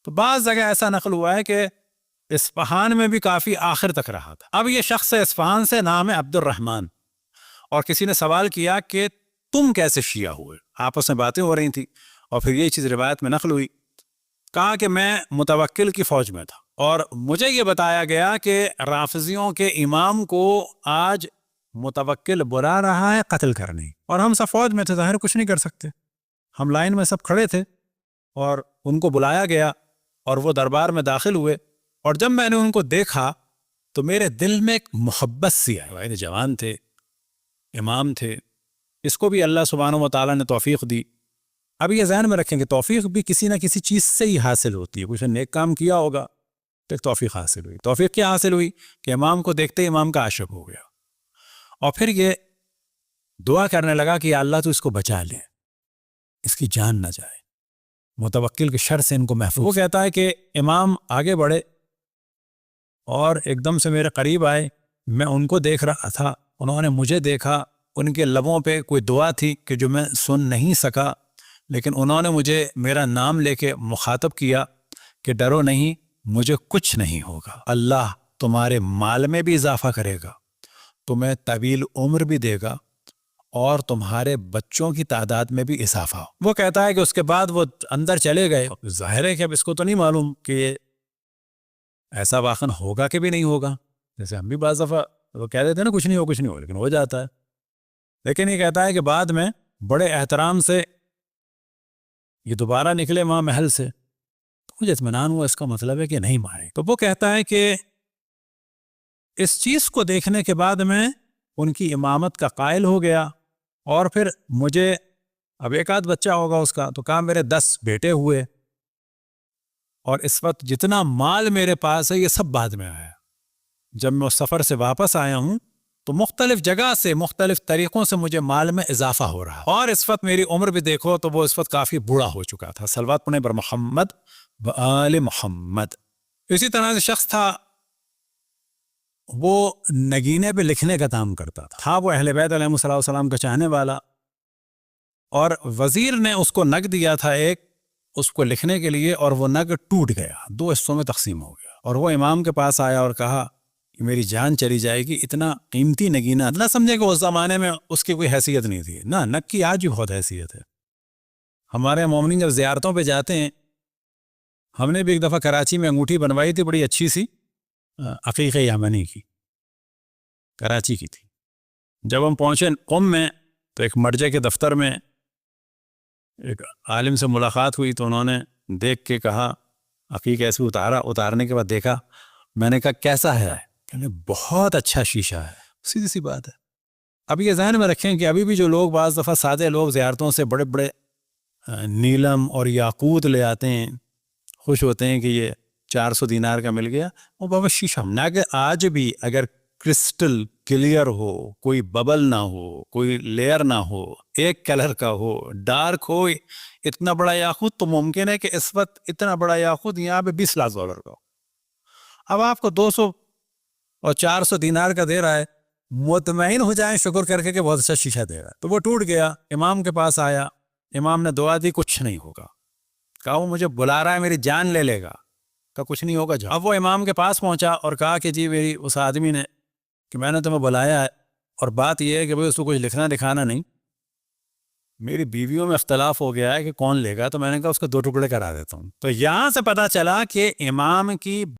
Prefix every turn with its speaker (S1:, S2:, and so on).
S1: تو بعض جگہ ایسا نقل ہوا ہے کہ اصفہان میں بھی کافی آخر تک رہا تھا. اب یہ شخص اصفہان سے، نام ہے عبد الرحمن، اور کسی نے سوال کیا کہ تم کیسے شیعہ ہوئے؟ آپس میں باتیں ہو رہی تھیں اور پھر یہ چیز روایت میں نقل ہوئی. کہا کہ میں متوکل کی فوج میں تھا اور مجھے یہ بتایا گیا کہ رافضیوں کے امام کو آج متوکل بلا رہا ہے قتل کرنے، اور ہم سب فوج میں تھے، ظاہر کچھ نہیں کر سکتے. ہم لائن میں سب کھڑے تھے اور ان کو بلایا گیا اور وہ دربار میں داخل ہوئے، اور جب میں نے ان کو دیکھا تو میرے دل میں ایک محبت سی آئی. جوان تھے، امام تھے، اس کو بھی اللہ سبحانہ و تعالیٰ نے توفیق دی. اب یہ ذہن میں رکھیں کہ توفیق بھی کسی نہ کسی چیز سے ہی حاصل ہوتی ہے. کچھ نیک کام کیا ہوگا تو ایک توفیق حاصل ہوئی. توفیق کیا حاصل ہوئی کہ امام کو دیکھتے امام کا عاشق ہو گیا، اور پھر یہ دعا کرنے لگا کہ یا اللہ تو اس کو بچا لے، اس کی جان نہ جائے، متوکل کے شر سے ان کو محفوظ. وہ کہتا ہے کہ امام آگے بڑھے اور ایک دم سے میرے قریب آئے. میں ان کو دیکھ رہا تھا، انہوں نے مجھے دیکھا. ان کے لبوں پہ کوئی دعا تھی کہ جو میں سن نہیں سکا، لیکن انہوں نے مجھے میرا نام لے کے مخاطب کیا کہ ڈرو نہیں، مجھے کچھ نہیں ہوگا، اللہ تمہارے مال میں بھی اضافہ کرے گا، تمہیں طویل عمر بھی دے گا، اور تمہارے بچوں کی تعداد میں بھی اضافہ ہو. وہ کہتا ہے کہ اس کے بعد وہ اندر چلے گئے. ظاہر ہے کہ اب اس کو تو نہیں معلوم کہ یہ ایسا واقعا ہوگا کہ بھی نہیں ہوگا. جیسے ہم بھی بعض دفعہ وہ کہہ دیتے ہیں نا کچھ نہیں ہو کچھ نہیں ہو، لیکن ہو جاتا ہے. لیکن یہ کہتا ہے کہ بعد میں بڑے احترام سے یہ دوبارہ نکلے وہاں محل سے، تو مجھے اطمینان ہوا، اس کا مطلب ہے کہ نہیں مارے. تو وہ کہتا ہے کہ اس چیز کو دیکھنے کے بعد میں ان کی امامت کا قائل ہو گیا. اور پھر مجھے اب ایک آدھ بچہ ہوگا اس کا، تو کہا میرے 10 بیٹے ہوئے، اور اس وقت جتنا مال میرے پاس ہے یہ سب بعد میں آیا. جب میں اس سفر سے واپس آیا ہوں تو مختلف جگہ سے مختلف طریقوں سے مجھے مال میں اضافہ ہو رہا، اور اس وقت میری عمر بھی دیکھو تو وہ اس وقت کافی بوڑھا ہو چکا تھا. صلوات پڑھیں بر محمد و آل محمد. اسی طرح سے شخص تھا، وہ نگینے پہ لکھنے کا کام کرتا تھا. وہ اہل بیت علیہ السلام کا چاہنے والا، اور وزیر نے اس کو نگ دیا تھا ایک اس کو لکھنے کے لیے، اور وہ نگ ٹوٹ گیا، 2 حصوں میں تقسیم ہو گیا. اور وہ امام کے پاس آیا اور کہا کہ میری جان چلی جائے گی، اتنا قیمتی نگینہ. نہ سمجھے کہ اس زمانے میں اس کی کوئی حیثیت نہیں تھی، نہ نگ کی آج بھی بہت حیثیت ہے. ہمارے مومنین جب زیارتوں پہ جاتے ہیں، ہم نے بھی ایک دفعہ کراچی میں انگوٹھی بنوائی تھی بڑی اچھی سی، عقیقہ یمنی کی، کراچی کی تھی. جب ہم پہنچے قم میں تو ایک مرجع کے دفتر میں ایک عالم سے ملاقات ہوئی، تو انہوں نے دیکھ کے کہا عقیقہ ایسے اتارنے کے بعد دیکھا. میں نے کہا کیسا ہے؟ کہنے بہت اچھا شیشہ ہے. سیدھی سی بات ہے. اب یہ ذہن میں رکھیں کہ ابھی بھی جو لوگ بعض دفعہ سادے لوگ زیارتوں سے بڑے بڑے نیلم اور یاقوت لے آتے ہیں، خوش ہوتے ہیں کہ یہ 400 دینار کا مل گیا، وہ بابا شیشہ نہ کہ آج بھی اگر کرسٹل کلیئر ہو، کوئی ببل نہ ہو، کوئی لیئر نہ ہو، ایک کلر کا ہو، ڈارک ہو، اتنا بڑا یاقوت تو ممکن ہے کہ اس وقت اتنا بڑا یاقوت یہاں پہ $20 لاکھ کا ہو. اب آپ کو 200 اور 400 دینار کا دے رہا ہے، مطمئن ہو جائیں شکر کر کے کہ بہت اچھا شیشہ دے رہا ہے. تو وہ ٹوٹ گیا، امام کے پاس آیا، امام نے دعا دی کچھ نہیں ہوگا. کہا وہ مجھے بلا رہا ہے، میری جان لے لے گا. کہا کچھ نہیں ہوگا. اب وہ امام کے پاس پہنچا اور کہا کہ جی میری اس آدمی نے کہ میں نے تمہیں بلایا ہے، اور بات یہ ہے کہ اس کو کچھ لکھنا دکھانا نہیں، میری بیویوں میں اختلاف ہو گیا ہے کہ کون لے گا. تو میں نے کہا اس کو 2 ٹکڑے کرا دیتا ہوں. تو یہاں سے پتا چلا کہ امام کی